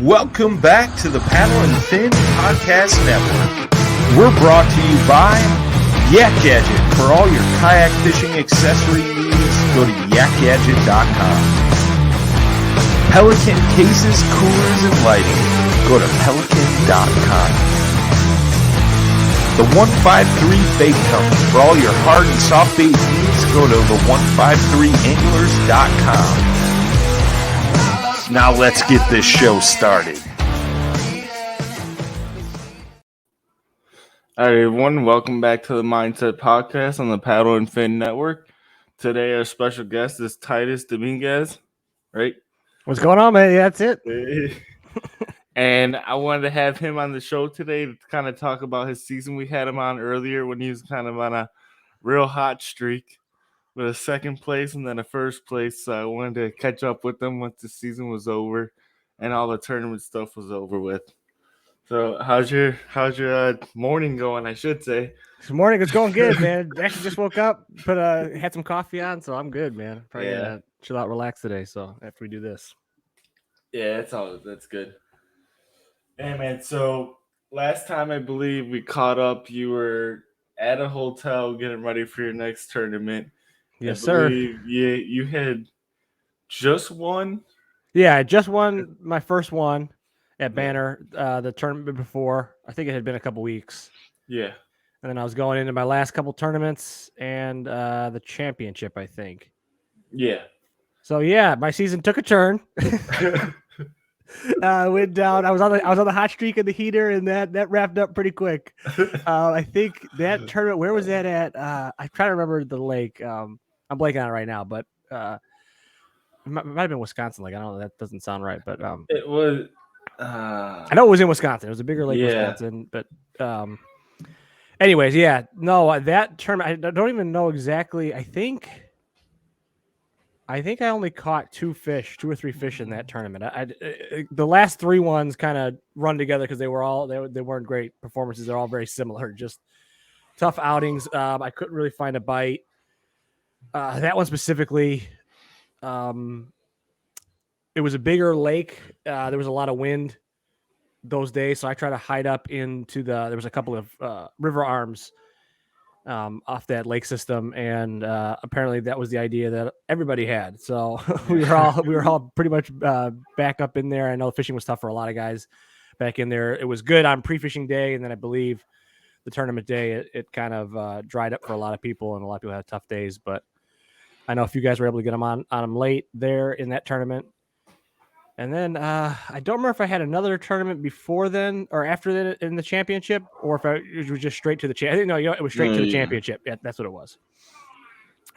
Welcome back to the Paddle and Fin Podcast Network. We're brought to you by Yak Gadget. For all your kayak fishing accessory needs, go to yakgadget.com. Pelican cases, coolers, and lighting. Go to pelican.com. The 153 Bait Company. For all your hard and soft bait needs, go to the 153anglers.com. Now let's get this show started. All right, everyone. Welcome back to the Mindset Podcast on the Paddle and Fin Network. Today, our special guest is Titus Dominguez, right? What's going on, man? Yeah, that's it. And I wanted to have him on the show today to kind of talk about his season. We had him on earlier when he was kind of on a real hot streak with a second place and then a first place. So I wanted to catch up with him once the season was over and all the tournament stuff was over with. So how's your morning going, I should say? This morning it's going good, man. Actually just woke up, had some coffee on, so I'm good, man. Probably gonna chill out, relax today. So after we do this. Yeah, that's good. Hey man, so last time I believe we caught up, you were at a hotel getting ready for your next tournament. Yes, sir. Yeah, you had just won. Yeah, I just won my first one at Banner. The tournament before, I think it had been a couple weeks. Yeah, and then I was going into my last couple tournaments and the championship, I think. Yeah. So yeah, my season took a turn. Went down. I was on the hot streak of the heater, and that wrapped up pretty quick. I think that tournament. Where was that at? I try to remember the lake. I'm blanking on it right now, but it might have been Wisconsin. Like I don't know. That doesn't sound right, but it was. I know it was in Wisconsin. It was a bigger lake, Wisconsin. But anyways, yeah. No, that tournament. I don't even know exactly. I think I only caught two or three fish in that tournament. The last three ones kind of run together because they weren't great performances. They're all very similar, just tough outings. I couldn't really find a bite. That one specifically, it was a bigger lake. There was a lot of wind those days, so I tried to hide up into there was a couple of river arms off that lake system, and apparently that was the idea that everybody had. So we were all pretty much back up in there. I know fishing was tough for a lot of guys back in there. It was good on pre-fishing day, and then I believe the tournament day it kind of dried up for a lot of people, and a lot of people had tough days. But I know a few guys were able to get them on them late there in that tournament. And then I don't remember if I had another tournament before then or after that in the championship, or if it was just straight to the championship. No, it was straight to the championship. Yeah, that's what it was.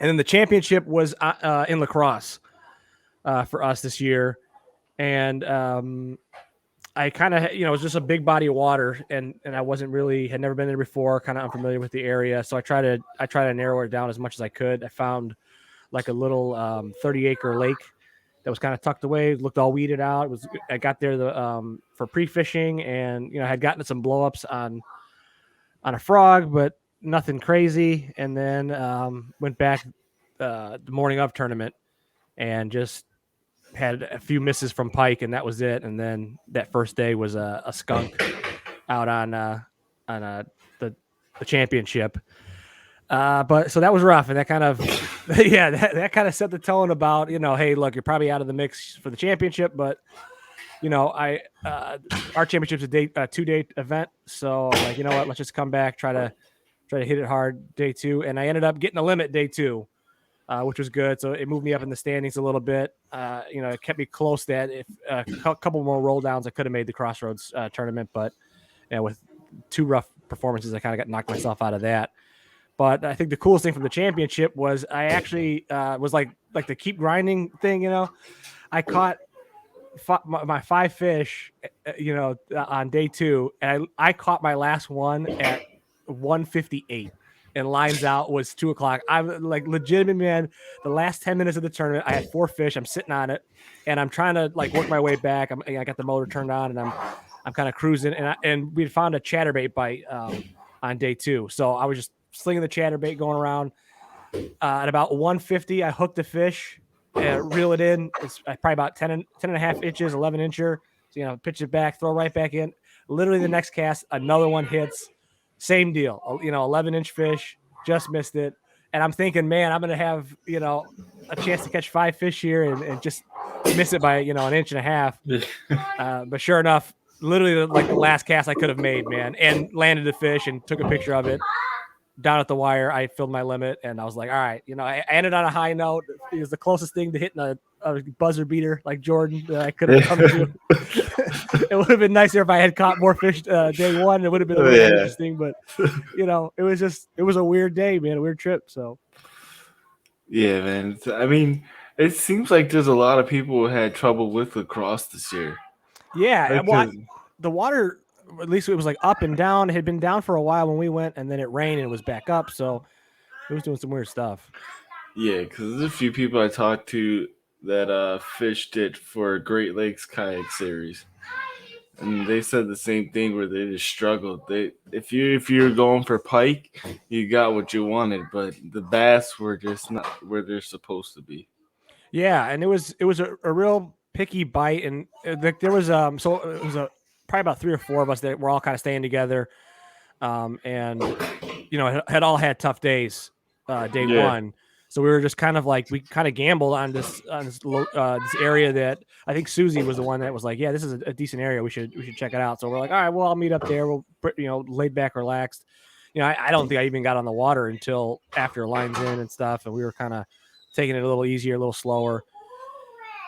And then the championship was in La Crosse for us this year. And I kind of, it was just a big body of water, and I had never been there before, kind of unfamiliar with the area. So I try to narrow it down as much as I could. I found like a little 30-acre lake that was kind of tucked away, looked all weeded out. I got there for pre-fishing, and I had gotten some blowups on a frog, but nothing crazy. And then went back the morning of tournament and just had a few misses from pike, and that was it. And then that first day was a skunk out on the championship. But so that was rough, and that kind of, that kind of set the tone about, hey, look, you're probably out of the mix for the championship, but our championship's a 2-day event, so I'm like, you know what, let's just come back, try to hit it hard day 2, and I ended up getting a limit day 2, which was good. So it moved me up in the standings a little bit. It kept me close. That if a couple more roll downs, I could have made the Crossroads tournament, but with 2 rough performances, I kind of got knocked myself out of that. But I think the coolest thing from the championship was I actually was like the keep grinding thing. I caught my 5 fish, on day 2, and I caught my last one at 1:58, and lines out was 2:00. I'm like legitimate, man. The last 10 minutes of the tournament, I had 4 fish. I'm sitting on it, and I'm trying to work my way back. I got the motor turned on, and I'm kind of cruising, and we had found a chatterbait bite on day 2, so I was just slinging the chatterbait going around. At about 1:50, I hooked a fish, reel it in. It's probably about 10 and a half inches, 11 incher. pitch it back, throw right back in. Literally the next cast, another one hits. Same deal. 11-inch fish, just missed it. And I'm thinking, man, I'm going to have, a chance to catch 5 fish here and just miss it by, an inch and a half. But sure enough, literally like the last cast I could have made, man, and landed the fish and took a picture of it. Down at the wire, I filled my limit, and I was like, all right, I ended on a high note. It was the closest thing to hitting a buzzer beater like Jordan that I could have come to. It would have been nicer if I had caught more fish day one. It would have been a little interesting, but, it was a weird day, man, a weird trip. So, yeah, man. I mean, it seems like there's a lot of people who had trouble with lacrosse this year. Yeah, the water, at least it was like up and down. It had been down for a while when we went, and then it rained and it was back up. So it was doing some weird stuff. Yeah, because there's a few people I talked to that fished it for Great Lakes Kayak Series, and they said the same thing where they just struggled. If you're going for pike, you got what you wanted, but the bass were just not where they're supposed to be. Yeah, and it was a real picky bite, and there was so it was probably about 3 or 4 of us that were all kind of staying together, and had all had tough days day one. So we were just kind of like, we kind of gambled on this area that I think Susie was the one that was like, yeah, this is a decent area. We should check it out. So we're like, all right, well, I'll meet up there. We'll, laid back, relaxed. I don't think I even got on the water until after lines in and stuff. And we were kind of taking it a little easier, a little slower.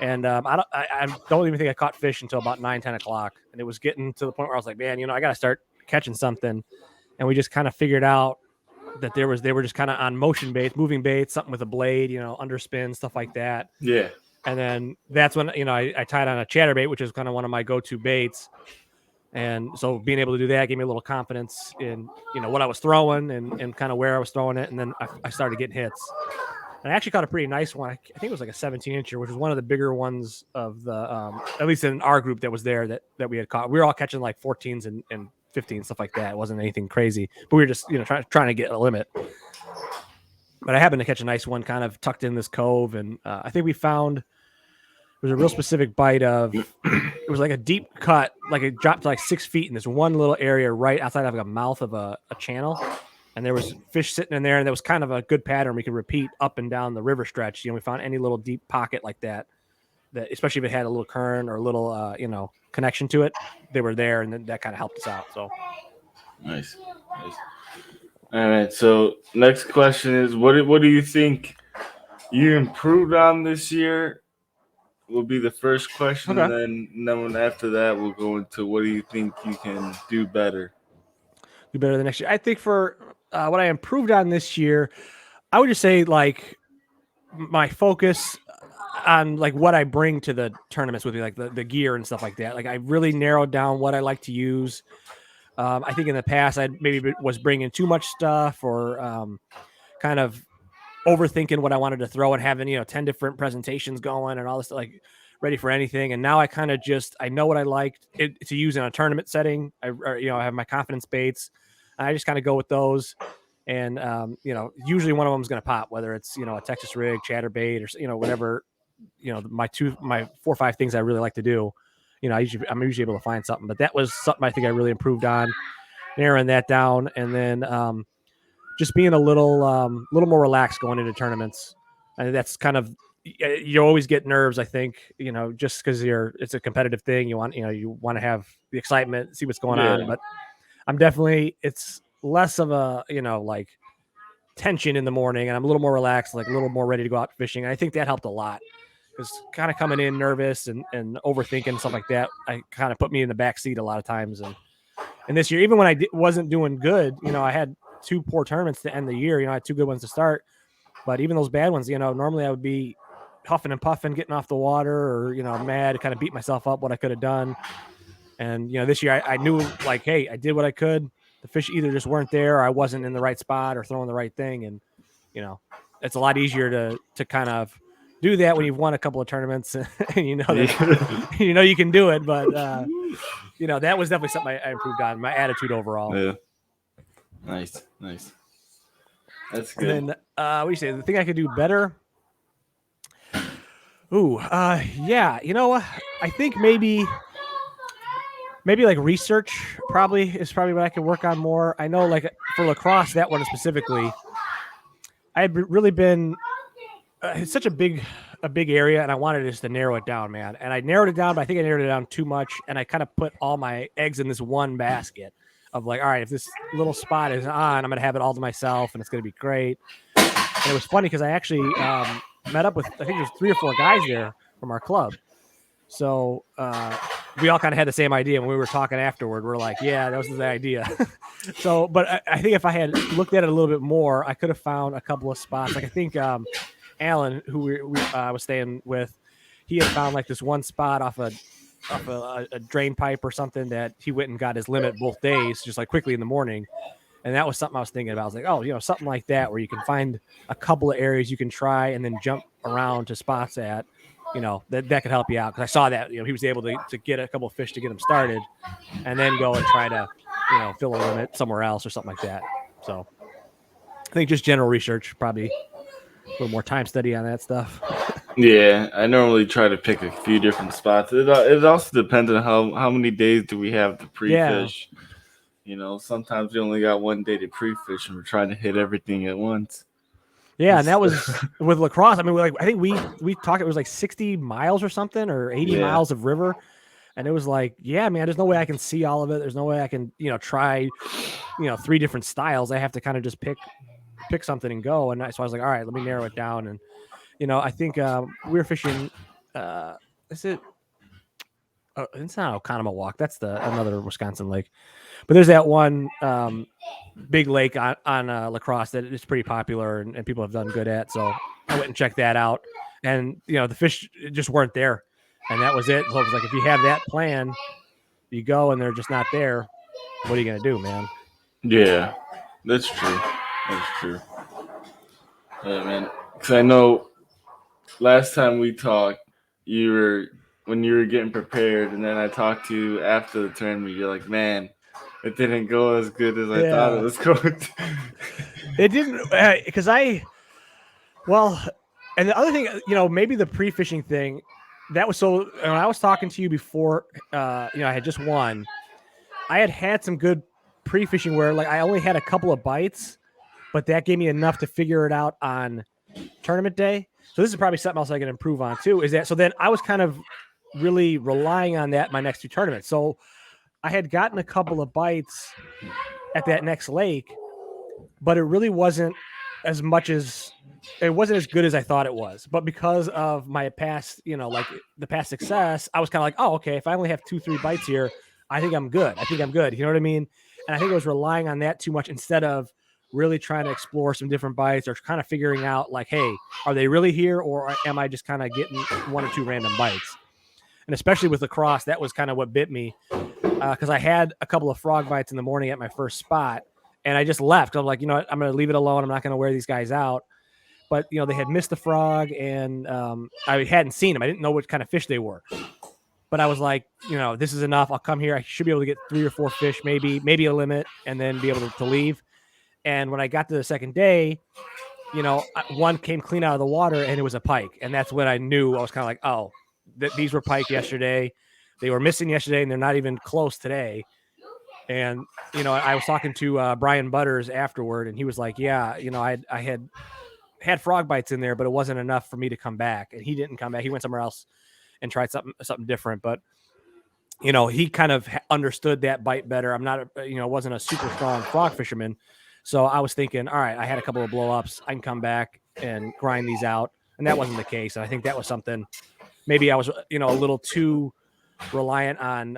And I don't even think I caught fish until about 9-10 o'clock. And it was getting to the point where I was like, man, I got to start catching something. And we just kind of figured out that they were just kind of on motion baits, moving baits, something with a blade, underspin, stuff like that. Yeah. And then that's when, I tied on a chatterbait, which is kind of one of my go-to baits. And so being able to do that gave me a little confidence in, what I was throwing and kind of where I was throwing it. And then I started getting hits. And I actually caught a pretty nice one. I think it was like a 17-incher, which was one of the bigger ones of the, at least in our group that was there that we had caught. We were all catching like 14s and 15, stuff like that. It wasn't anything crazy, but we were just, trying to get a limit. But I happened to catch a nice one kind of tucked in this cove. And I think we found, it was a real specific bite of, it was like a deep cut, like it dropped to like 6 feet in this one little area right outside of like a mouth of a channel. And there was fish sitting in there, and there was kind of a good pattern we could repeat up and down the river stretch. We found any little deep pocket like that, especially if it had a little current or a little, connection to it, they were there, and then that kind of helped us out. So nice. All right. So next question is, what do you think you improved on this year? Will be the first question, okay. and then after that, we'll go into what do you think you can do better. Do better the next year. I think for what I improved on this year, I would just say like my focus on like what I bring to the tournaments with me, like the gear and stuff like that. Like I really narrowed down what I like to use. I think in the past I maybe was bringing too much stuff or kind of overthinking what I wanted to throw and having 10 different presentations going and all this, like ready for anything. And now I kind of I know what I like to use in a tournament setting. I have my confidence baits. I just kind of go with those. And, usually one of them is going to pop, whether it's, a Texas rig, chatterbait, or, whatever, my 4 or 5 things I really like to do. I'm usually able to find something, but that was something I think I really improved on, narrowing that down. And then just being a little more relaxed going into tournaments. And that's kind of, you always get nerves, I think, just because it's a competitive thing. You want to have the excitement, see what's going on. But I'm definitely, it's less of a, like tension in the morning, and I'm a little more relaxed, like a little more ready to go out fishing. And I think that helped a lot because kind of coming in nervous and overthinking stuff like that, I kind of put me in the back seat a lot of times. And this year, even when I wasn't doing good, I had 2 poor tournaments to end the year. I had 2 good ones to start, but even those bad ones, normally I would be huffing and puffing, getting off the water, or mad, kind of beat myself up what I could have done. And this year I knew, like, hey, I did what I could. The fish either just weren't there, or I wasn't in the right spot or throwing the right thing. And it's a lot easier to kind of do that when you've won a couple of tournaments and you can do it. But that was definitely something I improved on, my attitude overall. Yeah. Nice. That's good. And then what do you say? The thing I could do better? Ooh, yeah. I think maybe maybe like research is probably what I can work on more. I know like for lacrosse, that one specifically, I had really been it's such a big area, and I wanted just to narrow it down, man. And I narrowed it down, but I think I narrowed it down too much, and I kind of put all my eggs in this one basket of like, all right, if this little spot is on, I'm gonna have it all to myself, and it's gonna be great. And it was funny because I actually met up with I think there's 3 or 4 guys there from our club. So we all kind of had the same idea. When we were talking afterward, we're like, yeah, that was the idea. So, but I think if I had looked at it a little bit more, I could have found a couple of spots. Like I think Alan, who we was staying with, he had found like this one spot off a drain pipe or something that he went and got his limit both days, just like quickly in the morning. And that was something I was thinking about. I was like, oh, something like that where you can find a couple of areas you can try and then jump around to spots at, that could help you out. Cause I saw that, he was able to get a couple of fish to get him started and then go and try to, fill a limit somewhere else or something like that. So I think just general research, probably a little more time study on that stuff. Yeah, I normally try to pick a few different spots. It also depends on how many days do we have to pre-fish. Yeah. Sometimes we only got one day to pre-fish, and we're trying to hit everything at once. Yeah, and that was with lacrosse. I mean, I think we talked. It was like 60 miles or something, or 80 miles of river, and it was like, yeah, man. There's no way I can see all of it. There's no way I can, try, 3 different styles. I have to kind of just pick something and go. And so I was like, all right, let me narrow it down. And I think we were fishing. Is it? It's not Oconomowoc. That's another Wisconsin lake. But there's that one big lake on lacrosse that is pretty popular and people have done good at. So I went and checked that out. And, the fish just weren't there. And that was it. So it was like, if you have that plan, you go and they're just not there. What are you going to do, man? Yeah, that's true. That's true. Yeah, man. Because I know last time we talked, when you were getting prepared, and then I talked to you after the tournament, you're like, man, it didn't go as good as I thought it was going to. It didn't, because and the other thing, maybe the pre-fishing thing, that was so, when I was talking to you before, I had just won, I had some good pre-fishing where like I only had a couple of bites, but that gave me enough to figure it out on tournament day. So this is probably something else I can improve on too, is that, so then I was kind of really relying on that in my next 2 tournaments. So I had gotten a couple of bites at that next lake, but it really wasn't as good as I thought it was. But because of my past, like the past success, I was kind of like, oh, okay, if I only have 2-3 bites here, I think I'm good. You know what I mean? And I think I was relying on that too much instead of really trying to explore some different bites or kind of figuring out like, hey, are they really here? Or am I just kind of getting 1 or 2 random bites? And especially with lacrosse, that was kind of what bit me because I had a couple of frog bites in the morning at my first spot and I just left. I'm like, I'm going to leave it alone. I'm not going to wear these guys out. But, they had missed the frog and I hadn't seen them. I didn't know what kind of fish they were. But I was like, this is enough. I'll come here. I should be able to get 3 or 4 fish, maybe a limit, and then be able to leave. And when I got to the second day, one came clean out of the water and it was a pike. And that's when I knew. I was kind of like, oh, these were pike yesterday. They were missing yesterday and they're not even close today. And, I was talking to Brian Butters afterward and he was like, yeah, I had frog bites in there, but it wasn't enough for me to come back. And he didn't come back. He went somewhere else and tried something different. But, he kind of understood that bite better. I'm not, wasn't a super strong frog fisherman. So I was thinking, all right, I had a couple of blow ups. I can come back and grind these out. And that wasn't the case. And I think that was something maybe I was, a little too reliant on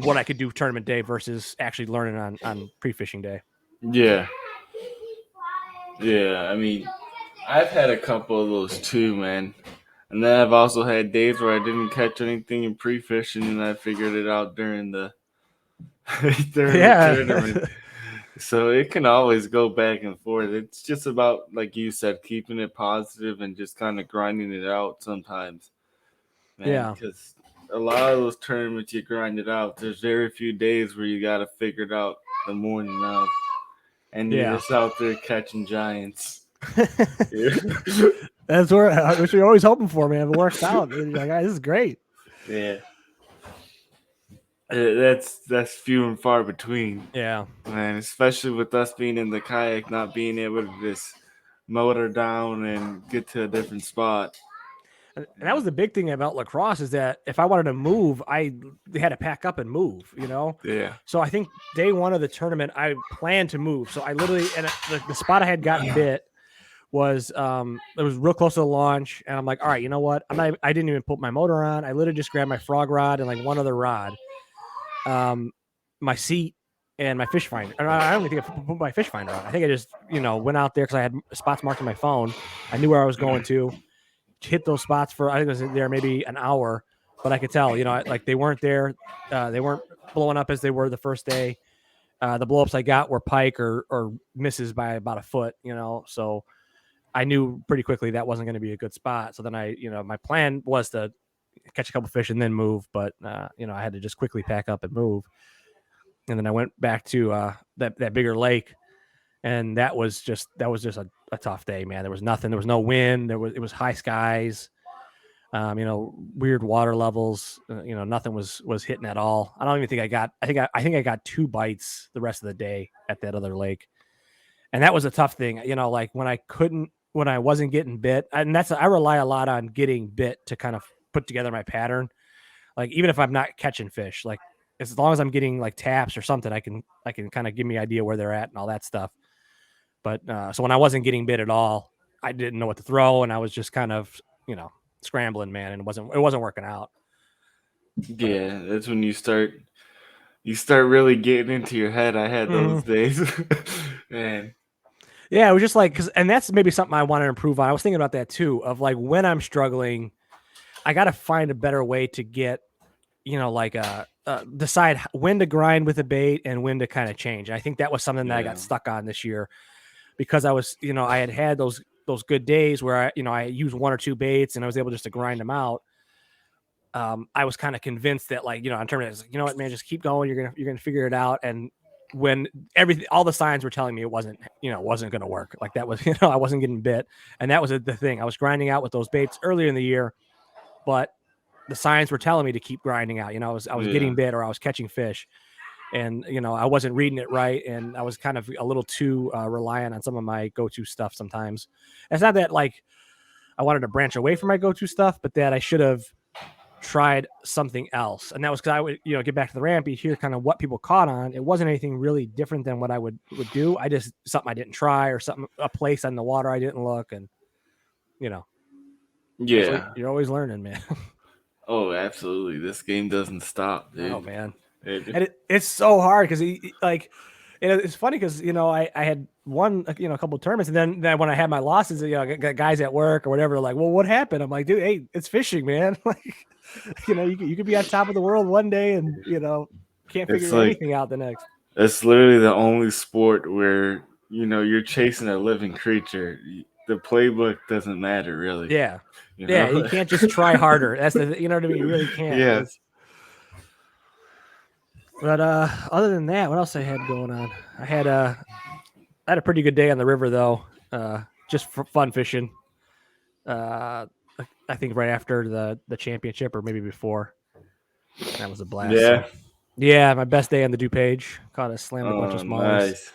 what I could do tournament day versus actually learning on pre-fishing day. Yeah. Yeah. I mean, I've had a couple of those too, man. And then I've also had days where I didn't catch anything in pre-fishing and I figured it out during the tournament. So it can always go back and forth. It's just about, like you said, keeping it positive and just kind of grinding it out sometimes. Man, yeah. Because a lot of those tournaments you grind it out. There's very few days where you got to figure it out the morning of. And you're just out there catching giants. That's what you're always hoping for, man. If it works out, you're like, this is great. Yeah. That's few and far between. Yeah. And especially with us being in the kayak, not being able to just motor down and get to a different spot. And that was the big thing about lacrosse is that if I wanted to move, I had to pack up and move, Yeah. So I think day one of the tournament, I planned to move. So I literally, and the spot I had gotten bit was, it was real close to the launch. And I'm like, all right, you know what? I didn't even put my motor on. I literally just grabbed my frog rod and like one other rod, my seat and my fish finder. I don't even think I put my fish finder on. I think I just, went out there because I had spots marked on my phone. I knew where I was going to. Hit those spots for I think I was there maybe an hour, but I could tell, like they weren't there. They weren't blowing up as they were the first day. The blowups I got were pike or misses by about a foot, so I knew pretty quickly that wasn't going to be a good spot. So then my plan was to catch a couple fish and then move, but I had to just quickly pack up and move. And then I went back to that bigger lake, and that was just a tough day, man. There was nothing. There was no wind. It was high skies. Weird water levels. Nothing was hitting at all. I don't even think I got. I think I got 2 bites the rest of the day at that other lake, and that was a tough thing. Like when I wasn't getting bit, and I rely a lot on getting bit to kind of put together my pattern. Like even if I'm not catching fish, like as long as I'm getting like taps or something, I can kind of give me an idea where they're at and all that stuff. But so when I wasn't getting bit at all, I didn't know what to throw, and I was just kind of, scrambling, man, and it wasn't working out. Yeah, that's when you start really getting into your head. I had those days, man. Yeah, it was just like, and that's maybe something I want to improve on. I was thinking about that too, of like when I'm struggling, I got to find a better way to get, decide when to grind with a bait and when to kind of change. I think that was something that I got stuck on this year because I was, I had those good days where I used 1 or 2 baits and I was able just to grind them out. I was kind of convinced that like, on terminators, like, you know what, man, just keep going. You're going to figure it out. And when all the signs were telling me it wasn't going to work. Like that was, I wasn't getting bit. And that was the thing. I was grinding out with those baits earlier in the year, but the signs were telling me to keep grinding out. I was getting bit or I was catching fish, and I wasn't reading it right, and I was kind of a little too reliant on some of my go-to stuff sometimes. It's not that like I wanted to branch away from my go-to stuff, but that I should have tried something else. And that was because I would get back to the ramp, you hear kind of what people caught on. It wasn't anything really different than what I would do. I just something I didn't try, or a place on the water I didn't look, and yeah, you're always learning, man. Oh, absolutely. This game doesn't stop, dude. Oh, man. And it's so hard because it's funny because, I had won, a couple of tournaments, and then when I had my losses, got guys at work or whatever, like, well, what happened? I'm like, dude, hey, it's fishing, man. Like, you could be on top of the world one day and, can't figure anything out the next. It's literally the only sport where, you're chasing a living creature. The playbook doesn't matter, really. Yeah. Yeah, you can't just try harder. That's you know what I mean? You really can't. Yes. But other than that, what else I had going on? I had a pretty good day on the river though. Just for fun fishing. I think right after the championship or maybe before. That was a blast. Yeah. So, yeah, my best day on the DuPage. Caught a slammed a bunch of smallies.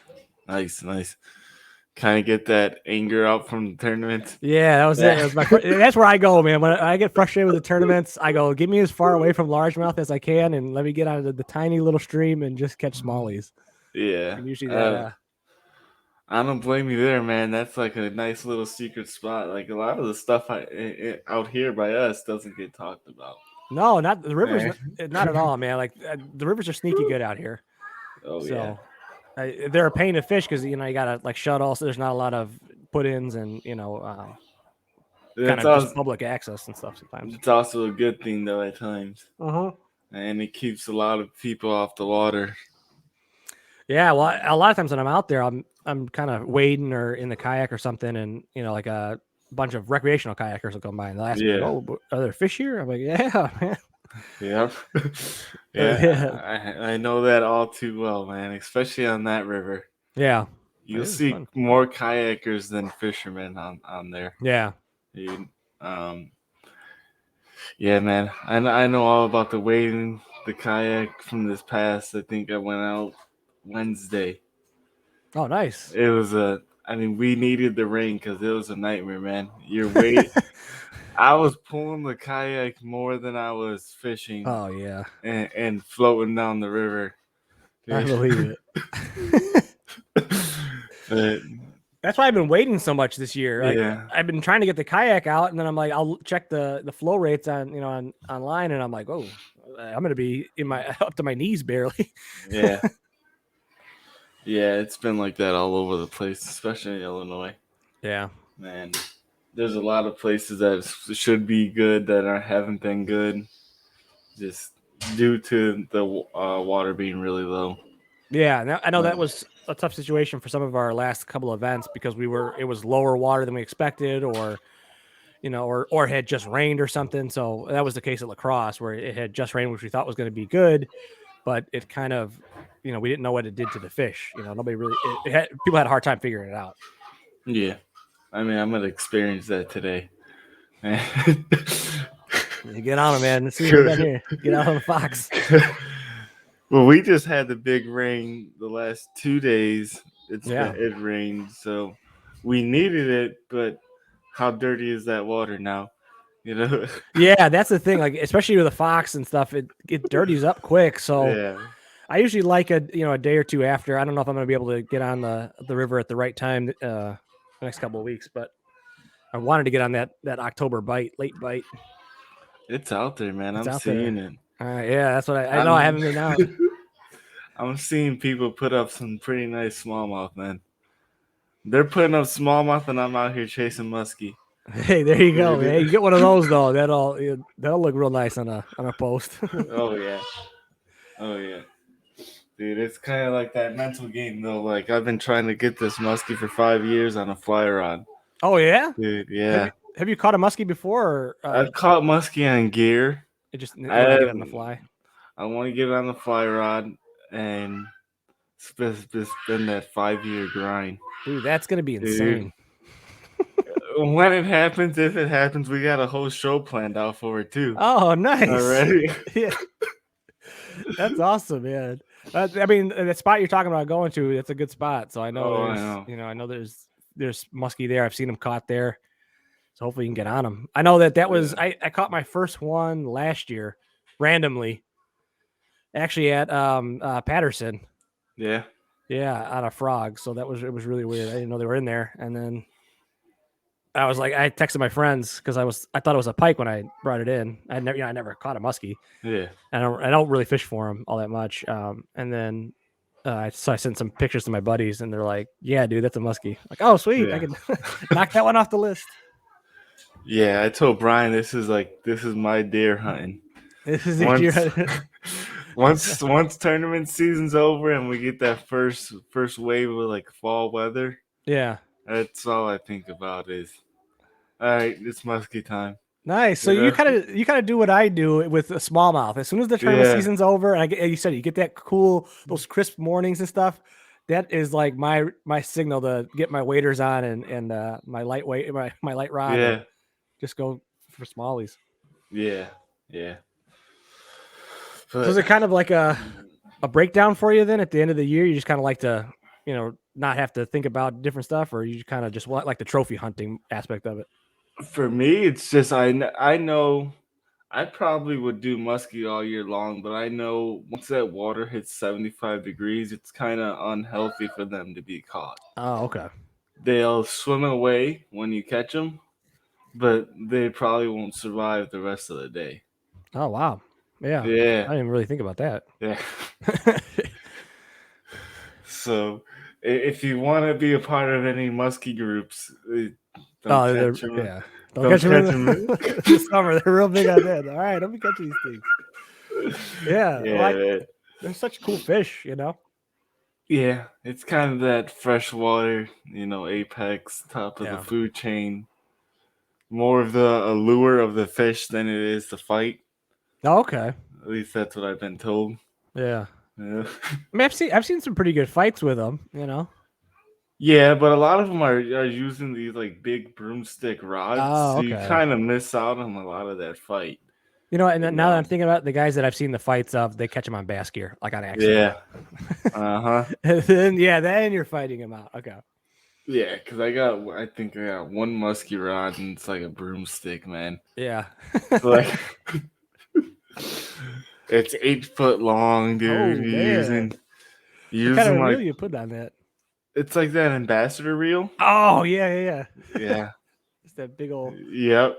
Nice. Kind of get that anger out from the tournament. Yeah, that was it. That's where I go, man. When I get frustrated with the tournaments, I go, get me as far away from largemouth as I can, and let me get out of the tiny little stream and just catch smallies. Yeah. And usually that. I don't blame you there, man. That's like a nice little secret spot. Like a lot of the stuff out here by us doesn't get talked about. No, not the rivers. Not at all, man. Like the rivers are sneaky good out here. Oh, so, yeah. They're a pain to fish because you gotta like shut all, so there's not a lot of put-ins and kind of just public access and stuff sometimes. It's also a good thing though at times. And it keeps a lot of people off the water. Yeah, well, a lot of times when I'm out there, I'm kind of wading or in the kayak or something, and like a bunch of recreational kayakers will come by and they'll ask me, "Oh, are there fish here?" I'm like, "Yeah, man." Yep. Yeah. I know that all too well, man, especially on that river. Yeah. You'll see more kayakers than fishermen on there. Yeah. Yeah, man. I know all about the wading the kayak from this past. I think I went out Wednesday. Oh, nice. It was I mean, we needed the rain because it was a nightmare, man. You're wait. I was pulling the kayak more than I was fishing Oh yeah, and floating down the river. I Dude. believe it. But, That's why I've been waiting so much this year. Like yeah. I've been trying to get the kayak out, and then I'm like, I'll check the flow rates online, and I'm like, oh, I'm gonna be in my up to my knees barely. Yeah. Yeah, it's been like that all over the place, especially in Illinois. Yeah. Man, there's a lot of places that should be good that haven't been good, just due to the water being really low. Yeah, I know that was a tough situation for some of our last couple events because it was lower water than we expected, or or it had just rained or something. So that was the case at lacrosse where it had just rained, which we thought was going to be good, but it kind of, we didn't know what it did to the fish. Nobody really, people had a hard time figuring it out. Yeah, I mean, I'm gonna experience that today. You get on it, man. As soon as you're done here, get out on the Fox. Well, we just had the big rain the last 2 days. Yeah. It rained, so we needed it. But how dirty is that water now? Yeah, that's the thing. Like, especially with the Fox and stuff, it dirties up quick. So Yeah. I usually like a day or two after. I don't know if I'm going to be able to get on the river at the right time the next couple of weeks, but I wanted to get on that October late bite. It's out there, man. It's I'm out seeing there. it. Yeah, that's what I know. I haven't been out. I'm seeing people put up some pretty nice smallmouth, man. They're putting up smallmouth, and I'm out here chasing muskie. Hey, there you go, man. You get one of those though. That'll look real nice on a post. Oh yeah, dude. It's kind of like that mental game though. Like I've been trying to get this muskie for 5 years on a fly rod. Oh yeah, Dude. Yeah. Have you caught a muskie before? Or, I've caught muskie on gear. It just when I get on the fly. I want to get it on the fly rod, and it's been that 5-year grind. Dude, that's gonna be insane. When it happens, if it happens, we got a whole show planned out for it too. Oh, nice. Already. Yeah. That's awesome, man. I mean, the spot you're talking about going to, it's a good spot. So I know I know there's muskie there. I've seen them caught there. So hopefully you can get on them. I know that was I caught my first one last year randomly. Actually at Patterson. Yeah. Yeah, on a frog. So it was really weird. I didn't know they were in there. And then I was like, I texted my friends because I thought it was a pike when I brought it in. I never caught a muskie. Yeah. I don't really fish for them all that much. And then I sent some pictures to my buddies, and they're like, "Yeah, dude, that's a muskie." Like, oh, sweet, I can knock that one off the list. Yeah, I told Brian this is my deer hunting. This is once tournament season's over and we get that first wave of like fall weather. Yeah. That's all I think about is, all right, it's muskie time. Nice. So you kind of do what I do with a smallmouth. As soon as the tournament season's over, and you said you get that cool, those crisp mornings and stuff. That is like my signal to get my waders on and my lightweight my light rod. Yeah. Just go for smallies. Yeah. Yeah. So is it kind of like a breakdown for you then at the end of the year? You just kind of like to, not have to think about different stuff, or you kind of just like the trophy hunting aspect of it? For me, it's just I know I probably would do muskie all year long, but I know once that water hits 75 degrees, it's kind of unhealthy for them to be caught. Oh, okay. They'll swim away when you catch them, but they probably won't survive the rest of the day. Oh, wow. Yeah. Yeah. I didn't really think about that. Yeah. So if you want to be a part of any muskie groups, don't catch them. Yeah. Don't catch them this summer. They're real big on that. All right, let me catch these things. Yeah. Yeah. They're such cool fish, Yeah, it's kind of that freshwater, apex, top of the food chain. More of the allure of the fish than it is the fight. Oh, okay. At least that's what I've been told. Yeah. Yeah. I mean, I've seen some pretty good fights with them, Yeah, but a lot of them are using these like big broomstick rods, so you kind of miss out on a lot of that fight. You know, and now that I'm thinking about it, the guys that I've seen the fights of, they catch them on bass gear, like on accident. Yeah. And then you're fighting them out. Okay. Yeah, because I think I got one musky rod and it's like a broomstick, man. Yeah. Like it's 8 foot long, dude. Oh, You're man. using What kind of like reel you put on that? it's like that ambassador reel. Oh, yeah. Yeah. It's that big old. Yep.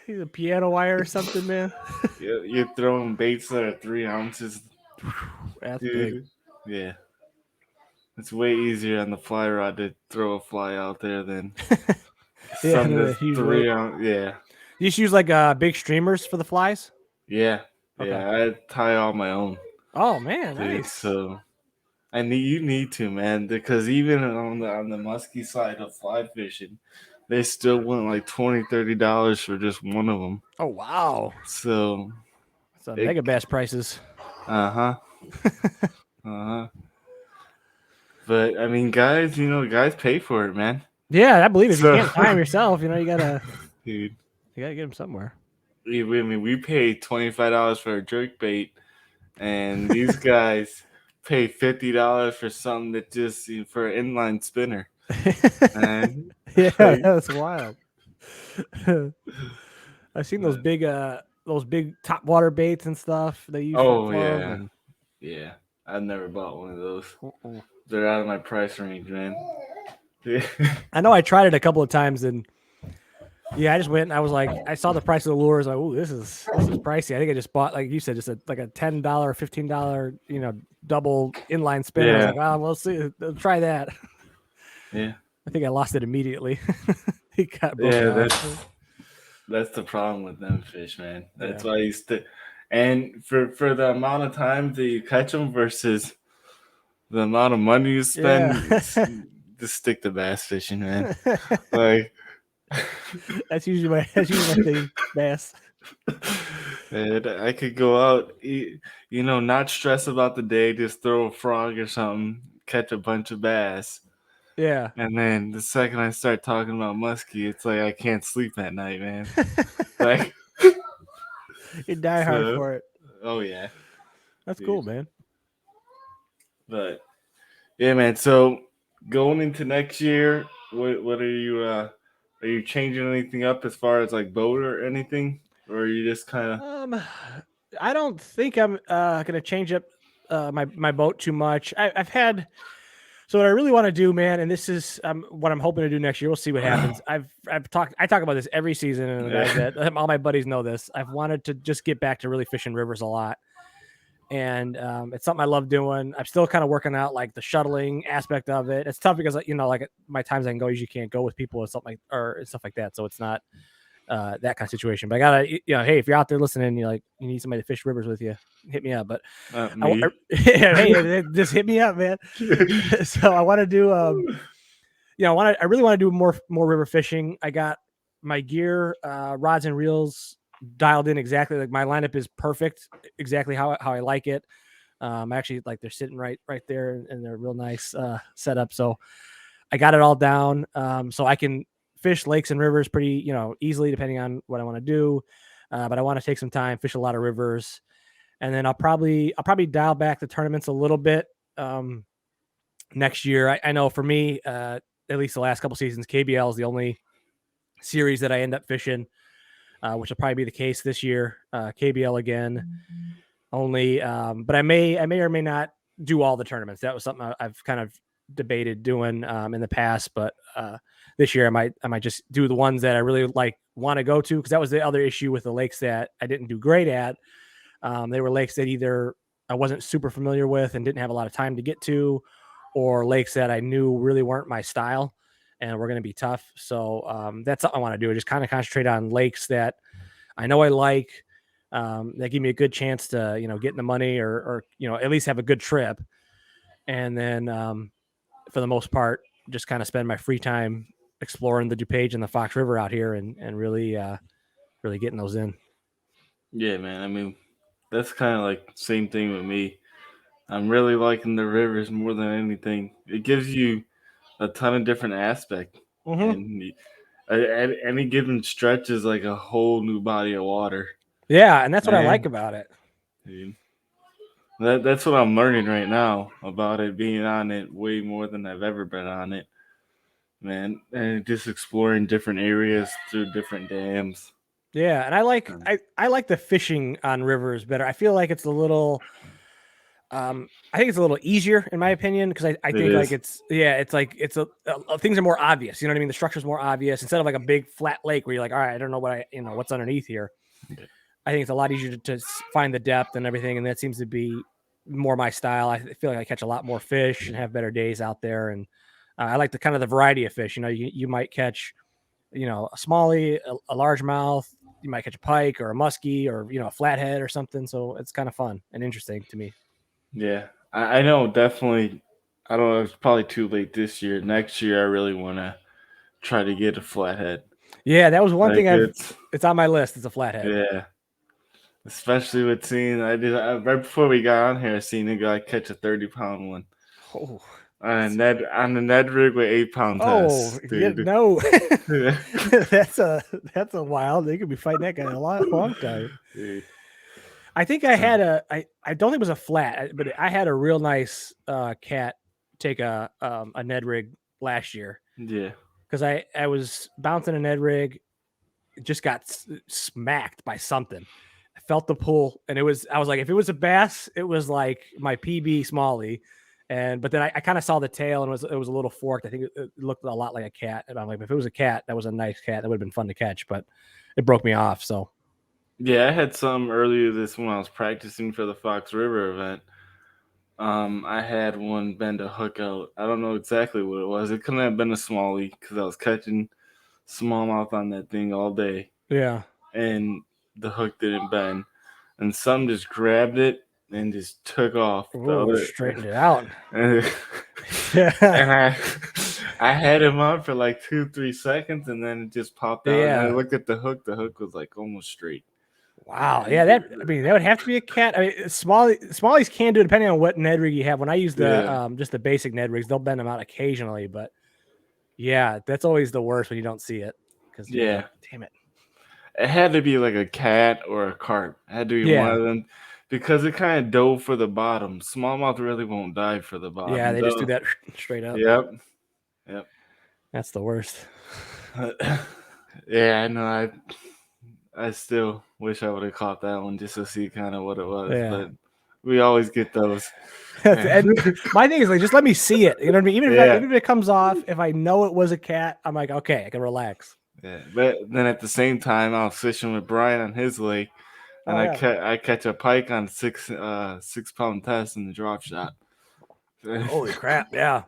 He's a piano wire or something, man. You're throwing baits that are 3 ounces. That's Dude. big. Yeah. It's way easier on the fly rod to throw a fly out there than something that's 3 ounce. Yeah. You just use like big streamers for the flies? Yeah. Okay. Yeah. I tie all my own. Oh, man. Dude, Nice. so you need to, man, because even on the musky side of fly fishing, they still want like $20-$30 for just one of them. Oh, wow. So It's mega bass prices. Uh-huh. But I mean, guys pay for it, man. Yeah, I believe it. If you can't tie them yourself, you gotta Dude, you gotta get them somewhere. we pay $25 for a jerk bait, and these guys pay $50 for something that just for an inline spinner. And Yeah, like, that's wild. I've seen those big top water baits and stuff they use. Yeah. I've never bought one of those. They're out of my price range, man. I know I tried it a couple of times, and I just went and I was like, I saw the price of the lures. Like, oh, this is pricey. I think I just bought, like you said, just like a $10, $15, double inline spinner. I was like, oh, we'll see. I'll try that. Yeah. I think I lost it immediately. He got broken off. That's the problem with them fish, man. That's why you stick. And for the amount of time that you catch them versus the amount of money you spend, just stick to bass fishing, man. Like that's usually my thing, bass. And I could go out, not stress about the day, just throw a frog or something, catch a bunch of bass. Yeah. And then the second I start talking about muskie, it's like I can't sleep at night, man. Like you die hard for it. Oh yeah. That's cool, man. But yeah, man. So going into next year, what are you changing anything up as far as like boat or anything? Or are you just kind of I don't think I'm gonna change up my boat too much. I've had. So what I really want to do, man, and this is what I'm hoping to do next year. We'll see what happens. I talk about this every season, and the guys that all my buddies know this. I've wanted to just get back to really fishing rivers a lot, and it's something I love doing. I'm still kind of working out like the shuttling aspect of it. It's tough because like my times I can go, usually can't go with people or something or stuff like that. So it's not that kind of situation. But I gotta, hey, if you're out there listening, you need somebody to fish rivers with you, hit me up. But hey, just hit me up, man. So I want to do, I really want to do more river fishing. I got my gear, rods and reels dialed in exactly. Like my lineup is perfect, exactly how I like it. Actually, like they're sitting right there, and they're real nice setup. So I got it all down, so I can fish lakes and rivers pretty, easily depending on what I want to do. But I want to take some time, fish a lot of rivers, and then I'll probably dial back the tournaments a little bit next year. I know for me, at least the last couple seasons, KBL is the only series that I end up fishing, which will probably be the case this year. KBL again, only. But I may or may not do all the tournaments. That was something I've kind of debated doing in the past, but this year I might just do the ones that I really want to go to, because that was the other issue with the lakes that I didn't do great at. They were lakes that either I wasn't super familiar with and didn't have a lot of time to get to, or lakes that I knew really weren't my style and were going to be tough. So that's something I want to do. Just kind of concentrate on lakes that I know I like, that give me a good chance to, get in the money or at least have a good trip. And then for the most part, just kind of spend my free time exploring the DuPage and the Fox River out here and really getting those in. Yeah, man. I mean, that's kind of like same thing with me. I'm really liking the rivers more than anything. It gives you a ton of different aspects. Mm-hmm. And At any given stretch is like a whole new body of water. Yeah, and that's what I Man. like about it. Dude. That's what I'm learning right now about it, being on it way more than I've ever been on it, man. And just exploring different areas through different dams. Yeah, and I like the fishing on rivers better. I feel like it's a little I think it's a little easier in my opinion because I think like is. it's like things are more obvious. You know what I mean? The structure's more obvious instead of like a big flat lake where you're like, all right, I don't know what's underneath here. Okay. I think it's a lot easier to find the depth and everything, and that seems to be more my style. I feel like I catch a lot more fish and have better days out there, and I like the kind of the variety of fish. You know, you might catch, a smallie, a largemouth. You might catch a pike or a muskie or a flathead or something. So it's kind of fun and interesting to me. Yeah, I know definitely. I don't know. It's probably too late this year. Next year, I really want to try to get a flathead. Yeah, that was one Like thing it's on my list. It's a flathead. Yeah. Especially with seeing, right before we got on here, I seen a guy catch a 30-pound one. Oh, On the Ned rig with 8-pound oh, test, yeah, dude. no, that's a wild. They could be fighting that guy a long time. Dude. I think I had I don't think it was a flat, but I had a real nice cat take a Ned rig last year. Yeah. Because I was bouncing a Ned rig, just got smacked by something. I felt the pull, and I was like, if it was a bass, it was like my PB smallie. But then I kind of saw the tail, and it was a little forked. I think it looked a lot like a cat. And I'm like, if it was a cat, that was a nice cat. That would have been fun to catch, but it broke me off. So Yeah, I had some earlier this when I was practicing for the Fox River event. I had one bend a hook out. I don't know exactly what it was. It couldn't have been a smallie because I was catching smallmouth on that thing all day. Yeah. And the hook didn't bend. And some just grabbed it and just took off. Ooh, straightened it out. And I had him on for like 2-3 seconds, and then it just popped out. Yeah. And I looked at the hook. The hook was like almost straight. Wow. Yeah, that would have to be a cat. I mean, smallies can do it depending on what Ned rig you have. When I use the just the basic Ned rigs, they'll bend them out occasionally, but yeah, that's always the worst when you don't see it. Because damn it. It had to be like a cat or a carp. It had to be one of them because it kind of dove for the bottom. Smallmouth really won't dive for the bottom. Yeah, they just do that straight up. Yep. That's the worst. Yeah, I know. I still wish I would have caught that one just to see kind of what it was. Yeah. But we always get those. And my thing is like, just let me see it. You know what I mean? Even if it comes off, if I know it was a cat, I'm like, okay, I can relax. Yeah, but then at the same time, I was fishing with Brian on his lake, and I catch a pike on 6-pound test in the drop shot. Holy crap! Yeah,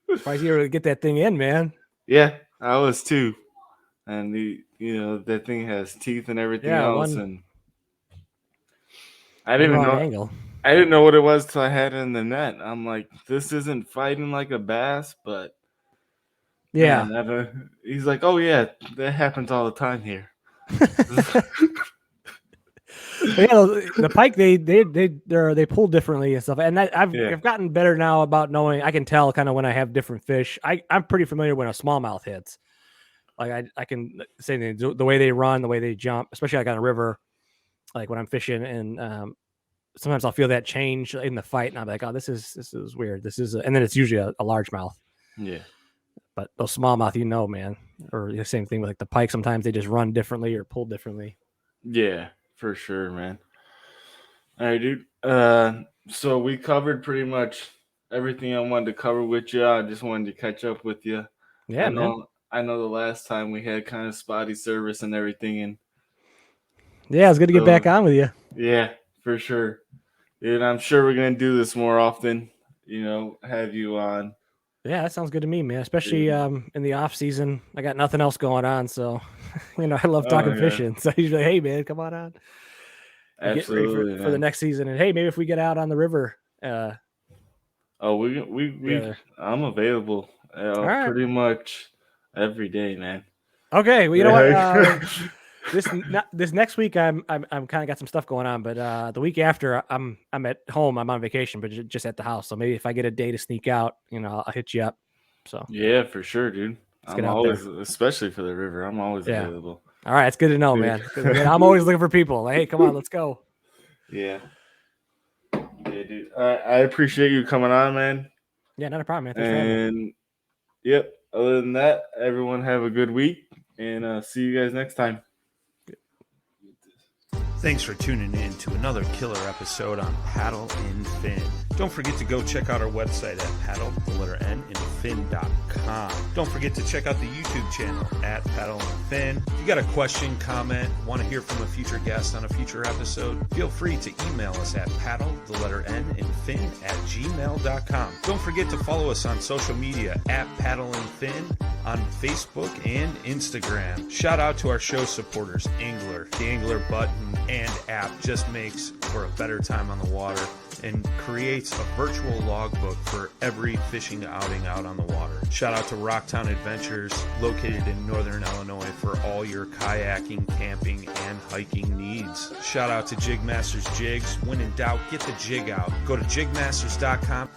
surprised you were able to get that thing in, man. Yeah, I was too, and that thing has teeth and everything else, and I didn't know. I didn't know what it was till I had it in the net. I'm like, this isn't fighting like a bass, but. Yeah. Man, he's like, oh yeah, that happens all the time here. The pike they pull differently and stuff, and I've gotten better now about knowing. I can tell kind of when I have different fish. I'm pretty familiar when a smallmouth hits. Like I can say the way they run, the way they jump, especially like on a river. Like when I'm fishing, and sometimes I'll feel that change in the fight, and I'm like, oh, this is weird. And then it's usually a largemouth. Yeah. But those smallmouth, man, or the same thing with like the pike. Sometimes they just run differently or pull differently. Yeah, for sure, man. All right, dude. So we covered pretty much everything I wanted to cover with you. I just wanted to catch up with you. Yeah, I know the last time we had kind of spotty service and everything, and yeah, it's good to get back on with you. Yeah, for sure. And I'm sure we're gonna do this more often. Have you on. Yeah, that sounds good to me, man. Especially in the off season, I got nothing else going on, so I love talking fishing. So he's like, "Hey, man, come on." Absolutely, get ready for the next season, and hey, maybe if we get out on the river. I'm available pretty much every day, man. Okay, well, you know what? This next week I'm kind of got some stuff going on, but the week after I'm at home. I'm on vacation, but just at the house. So maybe if I get a day to sneak out, I'll hit you up. So yeah, for sure, dude. Let's I'm get out always, there. especially for the river, I'm always Yeah. available. All right, it's good to know, man. 'Cause, again, I'm always looking for people. Like, hey, come on, let's go. Yeah. Yeah, dude. I appreciate you coming on, man. Yeah, not a problem, man. Thanks for having me. And yep. Other than that, everyone have a good week, and see you guys next time. Thanks for tuning in to another killer episode on Paddle and Fin. Don't forget to go check out our website at paddle_n_fin.com. Don't forget to check out the YouTube channel at Paddle and Fin. If you got a question, comment, want to hear from a future guest on a future episode, feel free to email us at paddle_n_fin@gmail.com. Don't forget to follow us on social media at Paddle and Fin on Facebook and Instagram. Shout out to our show supporters, Angler. The Angler button and app just makes for a better time on the water and creates a virtual logbook for every fishing outing out on the water. Shout out to Rocktown Adventures, located in Northern Illinois, for all your kayaking, camping, and hiking needs. Shout out to Jig Masters Jigs. When in doubt, get the jig out. Go to jigmasters.com